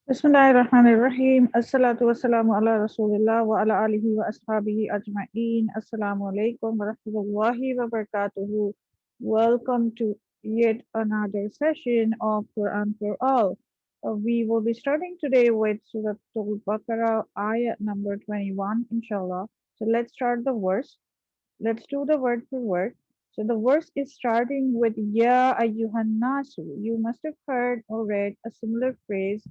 Bismillahirrahmanirrahim. Assalatu wassalamu ala rasulillah wa ala alihi wa ashabihi ajma'in. Assalamu alaikum wa rahmatullahi wa barakatuhu. Welcome to yet another session of Quran for All. We will be starting today with Surah Baqarah ayat number 21, inshallah. So let's start the verse. Let's do the word for word. So the verse is starting with Ya ayyuhan nasu. You must have heard or read a similar phrase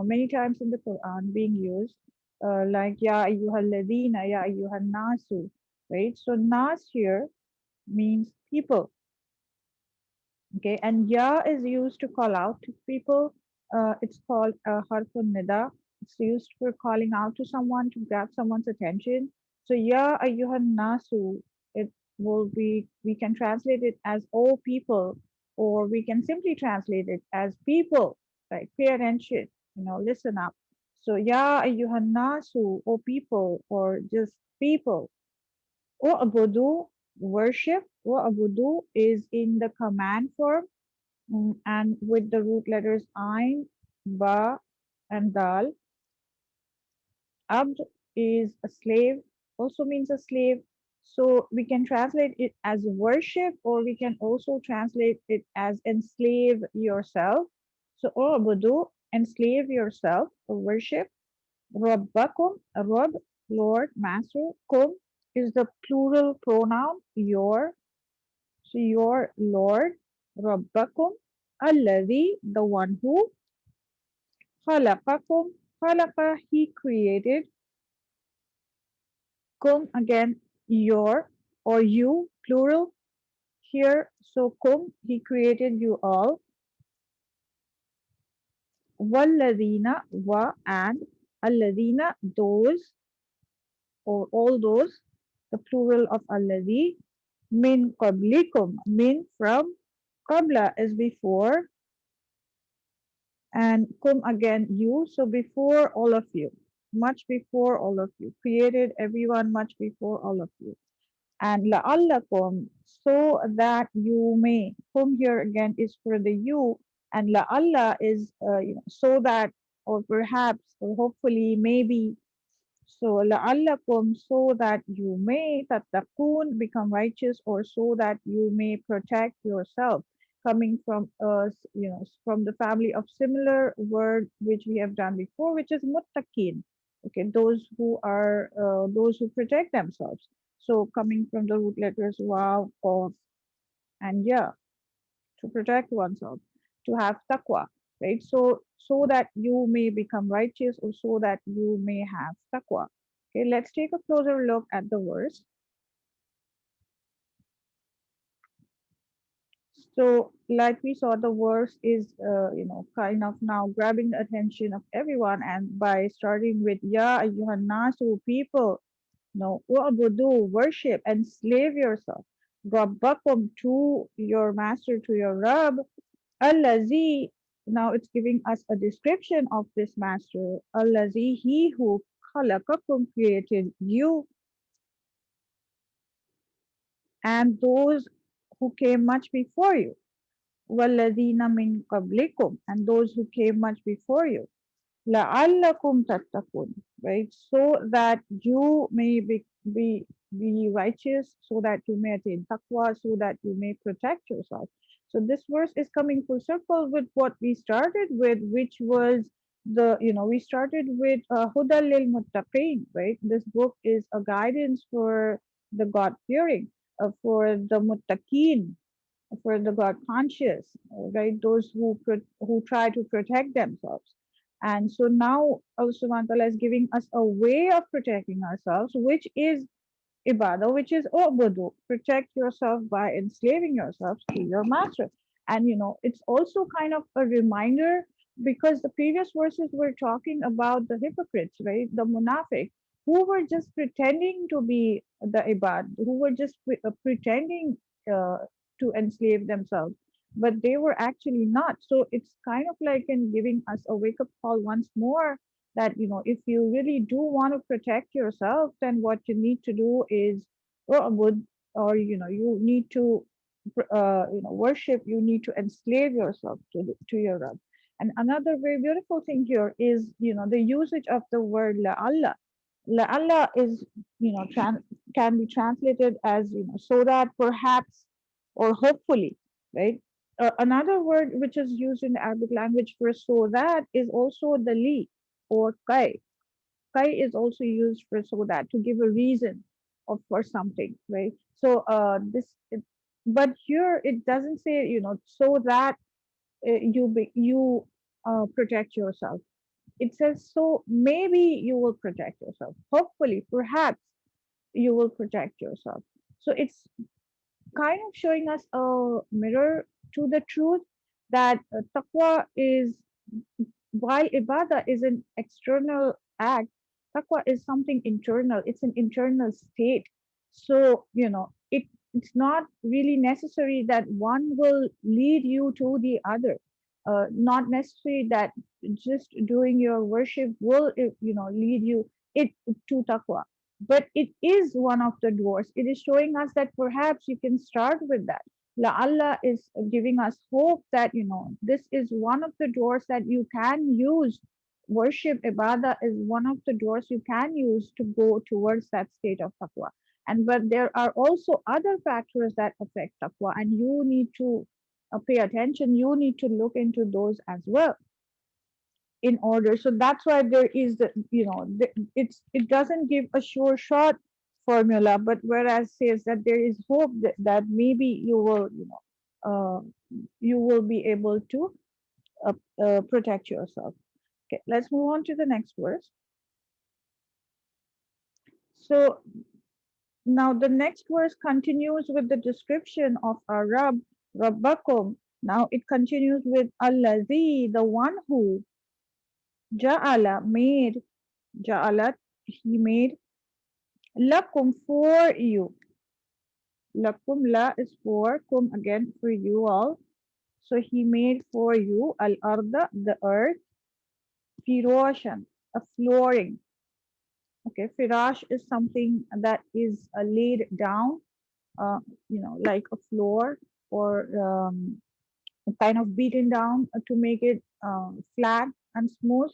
many times in the Quran being used, like Ya ayyuhal ladina, Ya ayyuhan nasu, right? So nas here means people, okay, and Ya is used to call out to people. It's called harfun nida. It's used for calling out to someone to grab someone's attention. So Ya ayyuhan nasu, it will be, we can translate it as all people, or we can simply translate it as people, like pay attention, listen up. So Ya ayyuhan nasu, O people, or just people. O abudu, worship. O abudu is in the command form, and with the root letters Ain, Ba, and Dal. Abd is a slave, also means a slave. So we can translate it as worship, or we can also translate it as enslave yourself. So, U'budu, enslave yourself, or worship. Rabbakum, Rabb, Lord, Master. Kum is the plural pronoun, your. So, your Lord. Rabbakum, Alladhi, the one who. Khalaqakum, Khalaqa, he created. Kum again, your or you, plural here. So kum, he created you all. Walladina, wa and alladina, those or all those, the plural of alladhi. Min qablikum, min from, qabla is before, and kum again you, so before all of you, much before all of you, created everyone much before all of you. And la'allakum, so that you may. Kum here again is for the you, and la'alla is so that, or perhaps, or hopefully, maybe. So la'allakum, so that you may tattaqun, become righteous, or so that you may protect yourself. Coming from us, from the family of similar word which we have done before, which is muttaqin. Okay, those who protect themselves. So coming from the root letters waw, of, and yeah, to protect oneself, to have taqwa, right? So that you may become righteous, or so that you may have taqwa. Okay, let's take a closer look at the verse. So, like we saw, the verse is, kind of now grabbing the attention of everyone, and by starting with Ya ayyuhan nasu, people, no, wa'budu, worship, and slave yourself. Rabbakum, to your master, to your Rabb. Allazi, now it's giving us a description of this master. Allazi, he who khalaqakum, created you, and those who came much before you. Walladina min qablikum, and those who came much before you. La'allakum tattaqun, right? So that you may be righteous, so that you may attain taqwa, so that you may protect yourself. So this verse is coming full circle with what we started with, which was we started with Hudal lil Muttaqin, right? This book is a guidance for the God fearing, for the Muttaqin, for the God conscious, right? Those who try to protect themselves. And so now Allah subhanahu wa ta'ala is giving us a way of protecting ourselves, which is ibadah, which is ubudu. Protect yourself by enslaving yourself to your master. And it's also kind of a reminder, because the previous verses were talking about the hypocrites, right? The munafiq, who were just pretending to be the ibad, who were just pretending uh, to enslave themselves, but they were actually not. So it's kind of like in giving us a wake up call once more, that if you really do want to protect yourself, then what you need to do is good, or you need to worship, you need to enslave yourself to your Rabb. And another very beautiful thing here is, the usage of the word la'alla. La'alla is, can be translated as, so that perhaps or hopefully, right? Another word which is used in the Arabic language for so that is also the li or kai. Kai is also used for so that to give a reason of for something, right? So but here it doesn't say, so that you protect yourself. It says so maybe you will protect yourself. Hopefully, perhaps you will protect yourself. So it's kind of showing us a mirror to the truth that taqwa is, while ibadah is an external act, taqwa is something internal. It's an internal state. So, it's not really necessary that one will lead you to the other. Not necessary that just doing your worship will, lead you it to taqwa. But it is one of the doors. It is showing us that perhaps you can start with that. La Allah is giving us hope that, this is one of the doors that you can use. Worship, ibadah is one of the doors you can use to go towards that state of taqwa. And but there are also other factors that affect taqwa, and you need to pay attention. You need to look into those as well in order. So that's why there is it doesn't give a sure shot formula, but whereas says that there is hope that maybe uh, you will be able to protect yourself. Okay, let's move on to the next verse. So now the next verse continues with the description of our Rabbakum. Now it continues with Allazi, the one who Ja'ala made, Ja'alat, he made lakum for you. Lakum la is for, kum again for you all. So he made for you al arda, the earth, firoshan, a flooring. Okay, firash is something that is laid down, uh, like a floor or kind of beaten down to make it flat and smooth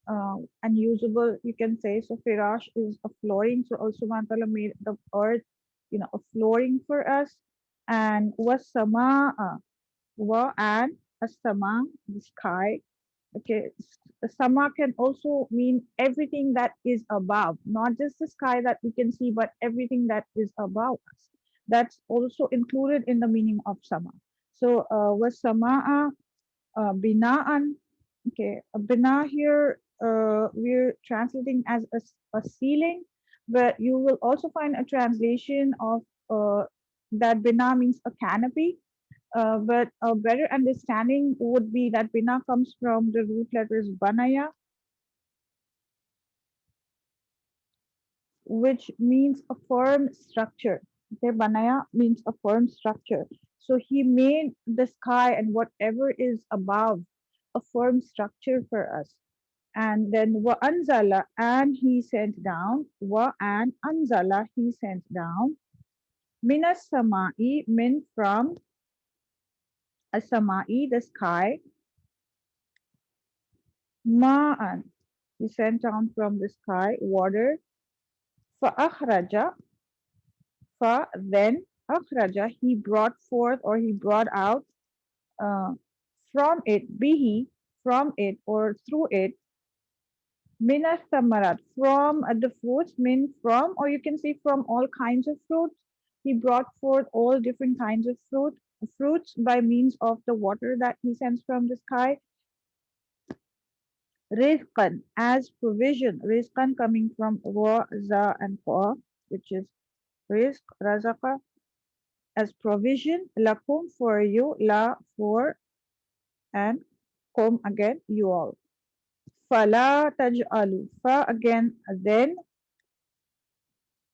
and usable, you can say. So firash is a flooring. So also Mantala made the earth, a flooring for us. And was sama wa and a sama, the sky. Okay, sama can also mean everything that is above, not just the sky that we can see, but everything that is above us. That's also included in the meaning of sama. So was sama bina'an. Okay, a bina here we're translating as a ceiling, but you will also find a translation of that bina means a canopy. But a better understanding would be that bina comes from the root letters banaya, which means a firm structure. Okay, banaya means a firm structure. So he made the sky and whatever is above a firm structure for us. And then wa anzala, and he sent down, wa and anzala, he sent down, minas samai, min from a samai, the sky, ma'an, he sent down from the sky water, fa akhraja, fa then akhraja, he brought forth or he brought out uh, from it, bihi, from it or through it, Minas Samarat, from the fruits, min from, or you can say from all kinds of fruits. He brought forth all different kinds of fruits by means of the water that he sends from the sky. Rizqan, as provision. Rizqan coming from ra, za, and qa, which is rizq, razaqa, as provision. Lakum for you, la for, and kum again, you all. Fala taj'alu, fa again, then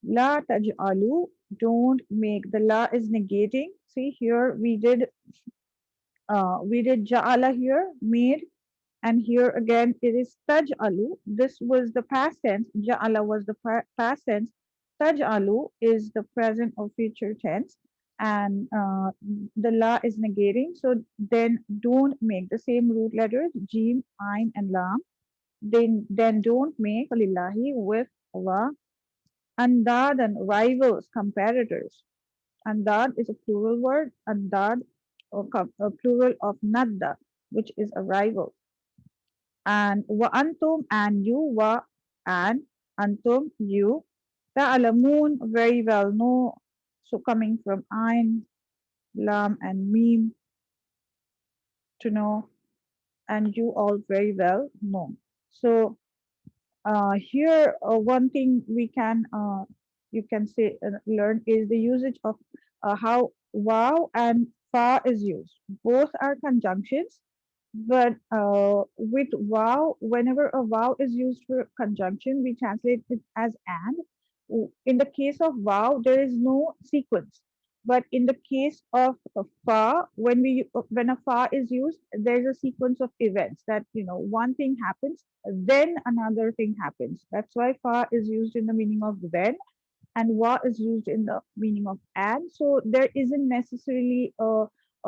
La taj'alu, don't make. The la is negating. See here we did ja'ala here, made, and here again it is taj'alu. This was the past tense. Ja'ala was the past tense. Taj'alu is the present or future tense. and the la is negating. So then don't make the same root letters, jim, ain, and lam. Then don't make lillahi with Allah. Andad and rivals, comparators. Andad is a plural word. Andad, or a plural of nadda, which is a rival. And wa antum, and you, wa and antum, you. Ta'alamun, very well know. So coming from ain, lam, and mim, to know, and you all very well know. So here, one thing we can you can say learn is the usage of how wow and fa is used. Both are conjunctions, but with wow, whenever a wow is used for conjunction, we translate it as and. In the case of wow, there is no sequence. But in the case of a fa, when a fa is used, there's a sequence of events that one thing happens, then another thing happens. That's why fa is used in the meaning of then, and wa is used in the meaning of and. So there isn't necessarily a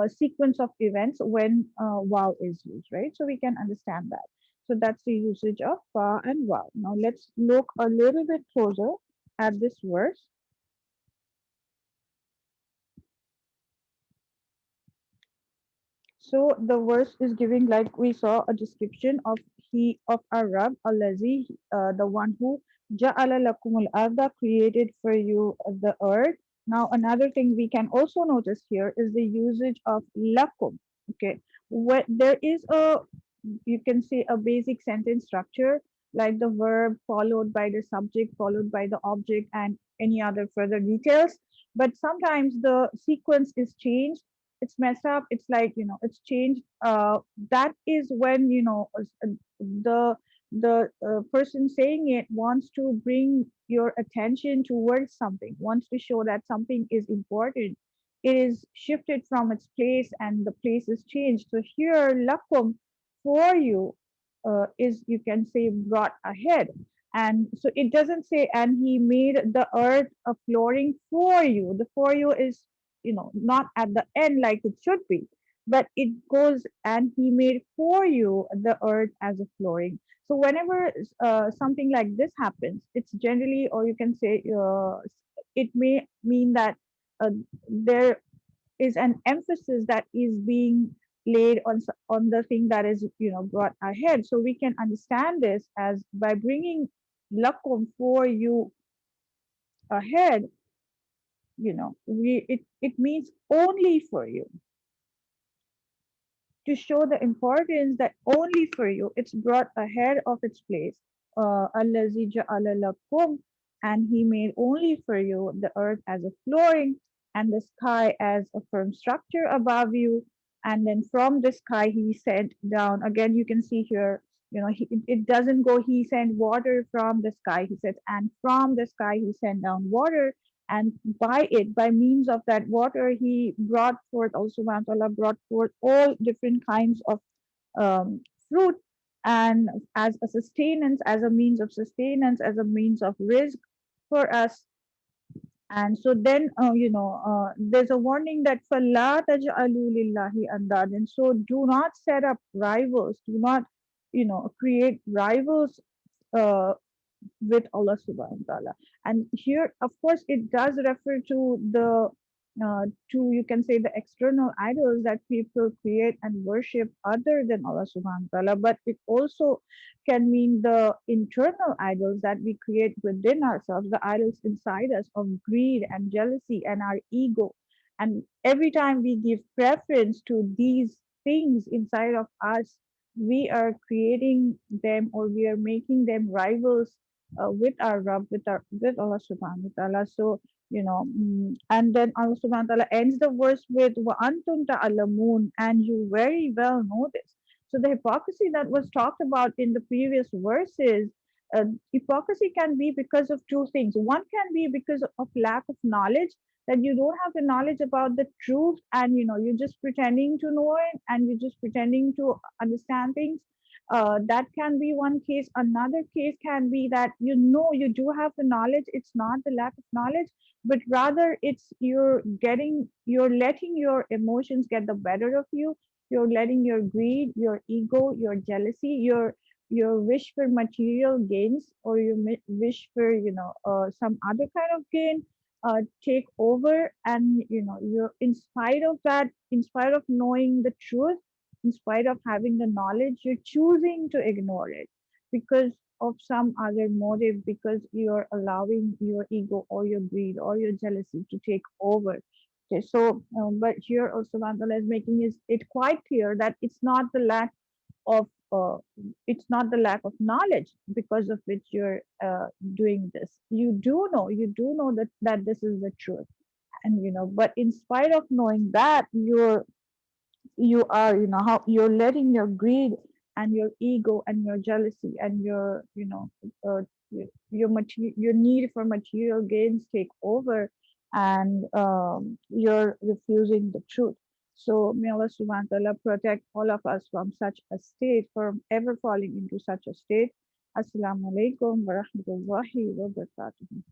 sequence of events when wow is used, right? So we can understand that. So that's the usage of fa and wow. Now let's look a little bit closer at this verse. So the verse is giving, like we saw, a description of he of our Rabb, Allazi, the one who ja'ala lakumul arda, created for you the earth. Now another thing we can also notice here is the usage of lakum. Okay, there is a, you can say, a basic sentence structure, like the verb followed by the subject followed by the object and any other further details. But sometimes the sequence is changed, it's messed up, it's like it's changed. That is when the person saying it wants to bring your attention towards something, wants to show that something is important. It is shifted from its place and the place is changed. So here lakum, for you, is, you can say, brought ahead. And so it doesn't say and he made the earth a flooring for you. The for you is not at the end like it should be, but it goes and he made for you the earth as a flooring. So whenever something like this happens, it's generally, or you can say, it may mean that there is an emphasis that is being laid on the thing that is brought ahead. So we can understand this as by bringing lakum, for you, ahead. It means only for you, to show the importance that only for you it's brought ahead of its place. Allazi ja'ala lakum, and he made only for you the earth as a flooring and the sky as a firm structure above you. And then from the sky he sent down. Again, you can see here, it doesn't go he sent water from the sky. He says, and from the sky he sent down water, and by means of that water he brought forth, also subhanahu wa ta'ala brought forth all different kinds of fruit, and as a sustenance, as a means of sustenance, as a means of risk for us. And so then, there's a warning that فَلَا تَجْعَلُوا لِلَّهِ أَنْدَادًا. So do not set up rivals, do not, create rivals uh, with Allah subhanahu wa ta'ala. And here, of course, it does refer to you can say, the external idols that people create and worship other than Allah subhanahu wa ta'ala. But it also can mean the internal idols that we create within ourselves, the idols inside us of greed and jealousy and our ego. And every time we give preference to these things inside of us, we are creating them, or we are making them rivals with our Rabb, with Allah subhanahu wa ta'ala. So, and then Allah subhanahu wa ta'ala ends the verse with wa antum ta'lamun, and you very well know this. So the hypocrisy that was talked about in the previous verses, hypocrisy can be because of two things. One can be because of lack of knowledge, that you don't have the knowledge about the truth, and you're just pretending to know it, and you're just pretending to understand things. That can be one case. Another case can be that you do have the knowledge, it's not the lack of knowledge, but rather it's you're letting your emotions get the better of you. You're letting your greed, your ego, your jealousy, your wish for material gains, or your wish for some other kind of gain take over. And you're, in spite of that, in spite of knowing the truth, in spite of having the knowledge, you're choosing to ignore it because of some other motive, because you're allowing your ego or your greed or your jealousy to take over. Okay, so but here also Vandala is making it quite clear that of uh, it's not the lack of knowledge because of which you're doing this. You do know that this is the truth, and but in spite of knowing that, you are how you're letting your greed and your ego and your jealousy and your your need for material gains take over, and you're refusing the truth. So may Allah subhanahu wa ta'ala protect all of us from such a state, from ever falling into such a state. Assalamu alaikum wa rahmatullahi wa barakatuh.